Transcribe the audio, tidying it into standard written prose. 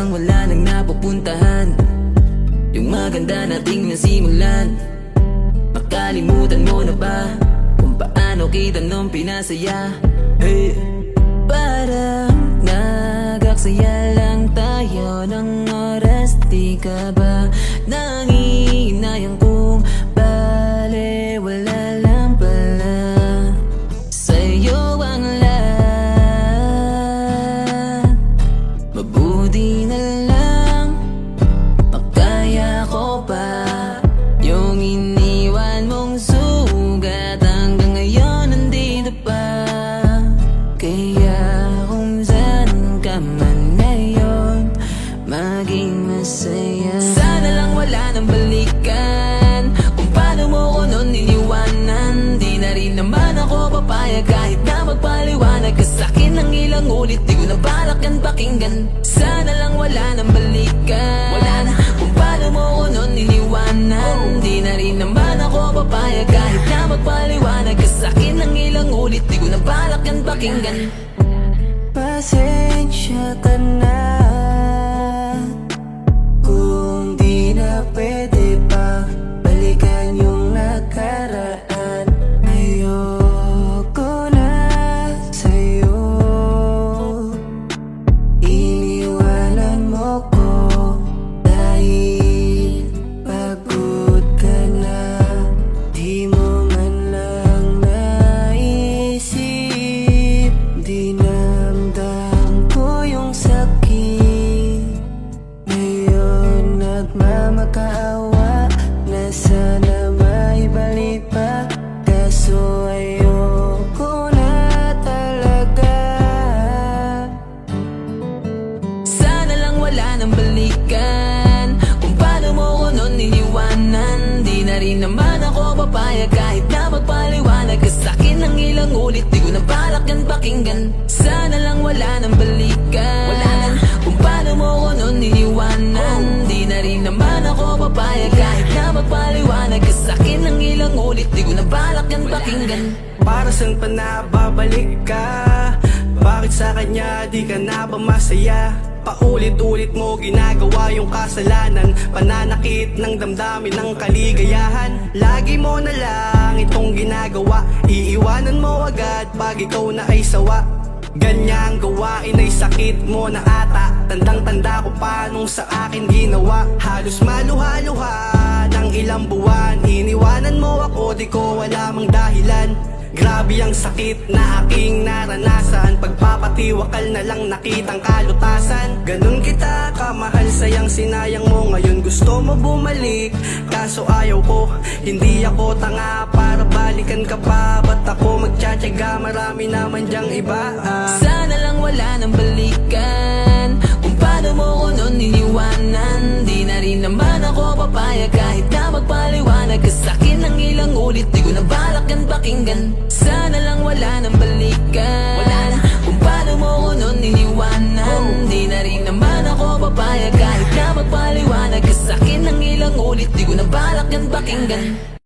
lang wala nang napupuntahan. Yung maganda nating nasimulan, makalimutan mo na ba kung paano kita nung pinasaya? Hey, parang nagaksaya lang tayo ng oras. Di ka ba nangihinayang kung bale wala lang pala sa'yo ang lahat? Mabuti na lang makaya ko pa yung iniwan mong sugat. Hanggang ngayon nandito pa. Kaya kung saan ka man ngayon, maging masaya. Sana lang wala nang balikan kung paano mo ko nun iniwanan. Di na rin naman ako papayag kahit na magpaliwanag ka sa'kin ng ilang ulit. Di ko na balak yan pakinggan. Sana lang wala nang balikan, wala na kung paano mo ko nun iniwanan. Di na rin naman ako papayag kahit na magpaliwanag ka sa'kin ng ilang ulit. Di ko na balak yan pakinggan. Pasensya ka na kung di na pwede pa balikan yung nakaraan. Ayoko na sa'yo, iniwanan mo ko dahil pagod ka na. Di mo man lang naisip, dinamdam ko yung sakit. Ngayon nagmamakaawa na sana maibalik pa, kaso ayoko na talaga. Sana lang wala nang balikan kung paano mo ko nun iniwanan. Di na rin naman ako papayag kahit na magpaliwanag ka sa'kin ng ilang ulit. Di ko na balak yan pakinggan. Sana lang wala nang balikan, wala na kung paano mo ko nun iniwanan. Di na rin naman ako papayag kahit na magpaliwanag ka sa'kin ng ilang ulit. Di ko na balak yan pakinggan. Para saan pa na babalik ka? Bakit sa kanya di ka na ba masaya? Paulit-ulit mo ginagawa yung kasalanan, pananakit ng damdamin ng kaligayahan. Lagi mo na lang itong ginagawa, iiwanan mo agad pag ikaw na ay sawa. Ganyang gawain ay sakit mo na ata, tandang-tanda ko pa nung sa akin ginawa. Halos maluha-luha ng ilang buwan, iniwanan mo ako, di ko wala mang dahilan. Grabe ang sakit na aking naranasan, pagpapatiwakal na lang nakitang kalutasan. Ganun kita kamahal, sayang sinayang mo. Ngayon gusto mo bumalik, kaso ayaw ko. Hindi ako tanga para balikan ka pa. Ba't ako magtsatsaga, marami naman dyang iba. Sana lang wala nang balikan kung paano mo ko nun iniwanan. Di na rin naman ako papayag kahit na magpaliwanag ka sa'kin ng ilang ulit. Di ko na balak yan pakinggan. Sana lang wala nang balikan, wala na kung paano mo ko nun iniwanan. Di na rin naman ako papayag kahit na magpaliwanag ka sa'kin ng ilang ulit. Di ko na balak yan pakinggan.